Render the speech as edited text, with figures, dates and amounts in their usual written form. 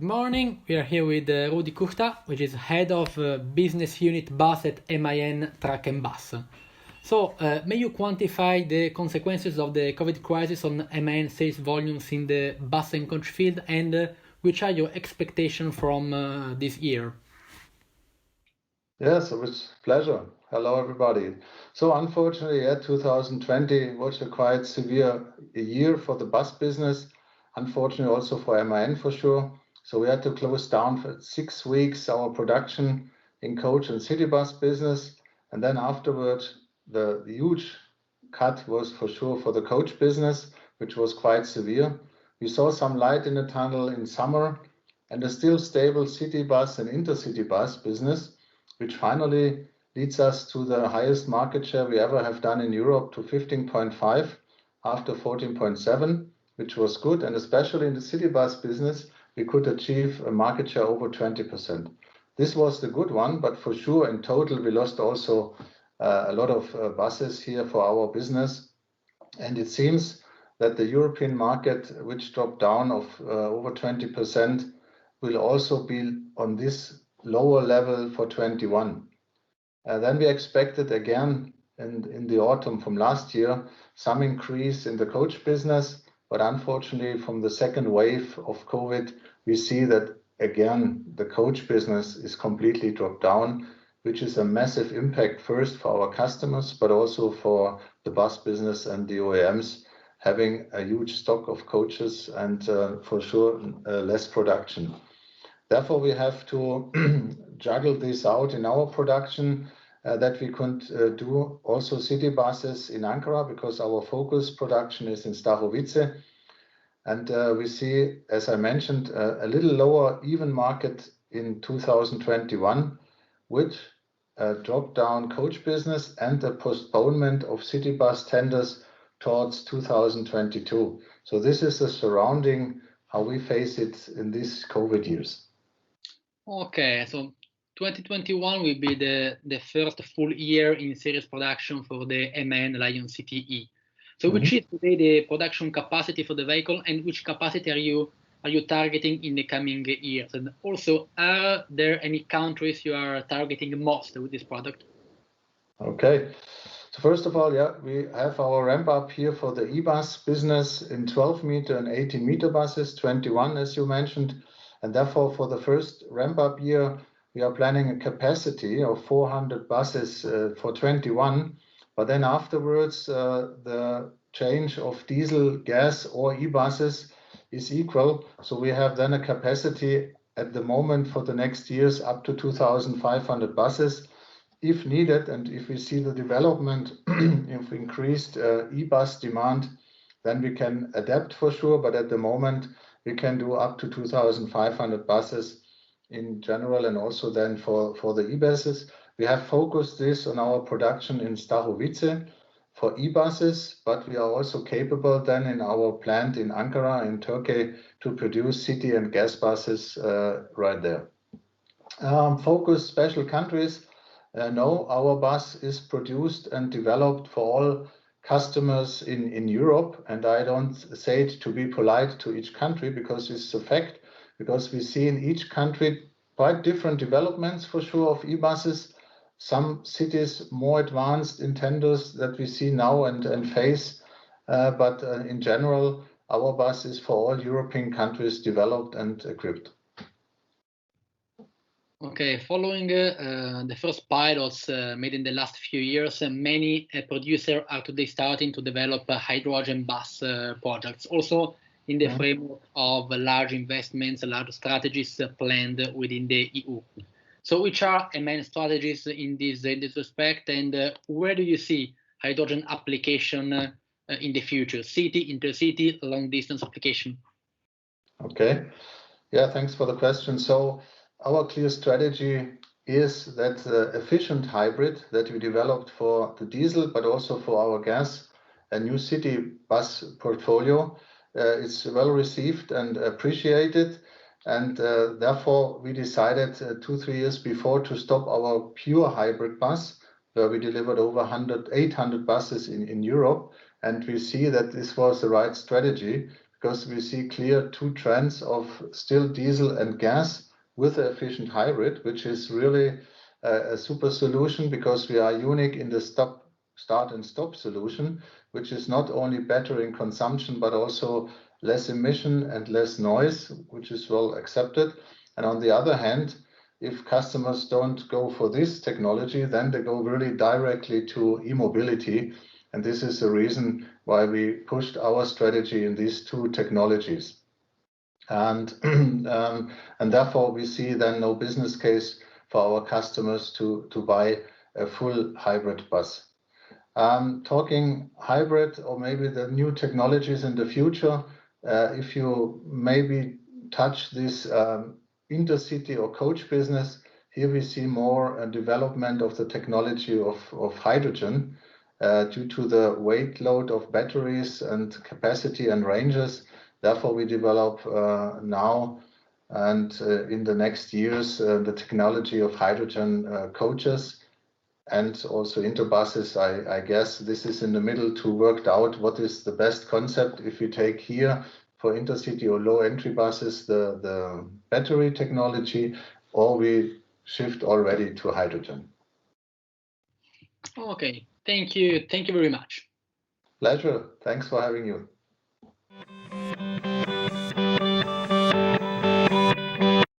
Good morning. We are here with Rudi Kuchta, which is head of business unit bus at MAN Truck and Bus. So, may you quantify the consequences of the COVID crisis on MAN sales volumes in the bus and coach field, and which are your expectations from this year? Yes, with pleasure. Hello, everybody. So unfortunately, 2020 was a quite severe year for the bus business. Unfortunately, also for MAN for sure. So we had to close down for 6 weeks our production in coach and city bus business. And then afterwards, the huge cut was for sure for the coach business, which was quite severe. We saw some light in the tunnel in summer and a still stable city bus and intercity bus business, which finally leads us to the highest market share we ever have done in Europe, to 15.5 after 14.7, which was good. And especially in the city bus business, we could achieve a market share over 20%. This was the good one, but for sure in total we lost also a lot of buses here for our business. And it seems that the European market, which dropped down of over 20%, will also be on this lower level for 21. Then we expected again in the autumn from last year some increase in the coach business, but unfortunately from the second wave of COVID we see that again the coach business is completely dropped down, which is a massive impact first for our customers, but also for the bus business and the OEMs having a huge stock of coaches and for sure less production. Therefore, we have to juggle this out in our production that we could do also city buses in Ankara, because our focus production is in Stachowicz. And we see, as I mentioned, a little lower even market in 2021, which dropped down coach business and a postponement of city bus tenders towards 2022. So this is the surrounding how we face it in these COVID years. Okay, so 2021 will be the first full year in series production for the MAN Lion City E. So which is today the production capacity for the vehicle, and which capacity are you targeting in the coming years? And also, are there any countries you are targeting most with this product? Okay, so first of all, we have our ramp up here for the e-bus business in 12 meter and 18 meter buses, 21 as you mentioned. And therefore, for the first ramp-up year, we are planning a capacity of 400 buses for 21. But then afterwards, the change of diesel, gas, or e-buses is equal. So we have then a capacity at the moment for the next years up to 2,500 buses, if needed. And if we see the development of increased e-bus demand, then we can adapt for sure. But at the moment, we can do up to 2,500 buses in general, and also then for the e-buses. We have focused this on our production in Stachowicz for e-buses, but we are also capable then in our plant in Ankara in Turkey to produce city and gas buses right there. Focus special countries. No, our bus is produced and developed for all customers in Europe, and I don't say it to be polite to each country, because it's a fact, because we see in each country quite different developments for sure of e-buses. Some cities more advanced in tenders that we see now and face, but in general our bus is for all European countries developed and equipped. Okay, following the first pilots made in the last few years, many producers are today starting to develop hydrogen bus projects, also in the framework of large investments, large strategies planned within the EU. So which are MAN strategies in this respect, and where do you see hydrogen application in the future? City, intercity, long distance application? Okay, yeah, thanks for the question. So our clear strategy is that efficient hybrid that we developed for the diesel, but also for our gas and new city bus portfolio is well received and appreciated. And therefore, we decided 2-3 years before to stop our pure hybrid bus, where we delivered over 800 buses in Europe. And we see that this was the right strategy, because we see clear two trends of still diesel and gas with the efficient hybrid, which is really a super solution, because we are unique in the start and stop solution, which is not only better in consumption, but also less emission and less noise, which is well accepted. And on the other hand, if customers don't go for this technology, then they go really directly to e-mobility. And this is the reason why we pushed our strategy in these two technologies. And, and therefore we see then no business case for our customers to buy a full hybrid bus. Talking hybrid or maybe the new technologies in the future, if you maybe touch this intercity or coach business, here we see more development of the technology of hydrogen due to the weight load of batteries and capacity and ranges. Therefore, we develop now and in the next years the technology of hydrogen coaches and also interbuses. I guess this is in the middle to work out what is the best concept. If we take here for intercity or low entry buses the battery technology, or we shift already to hydrogen. Okay, thank you very much. Pleasure. Thanks for having you.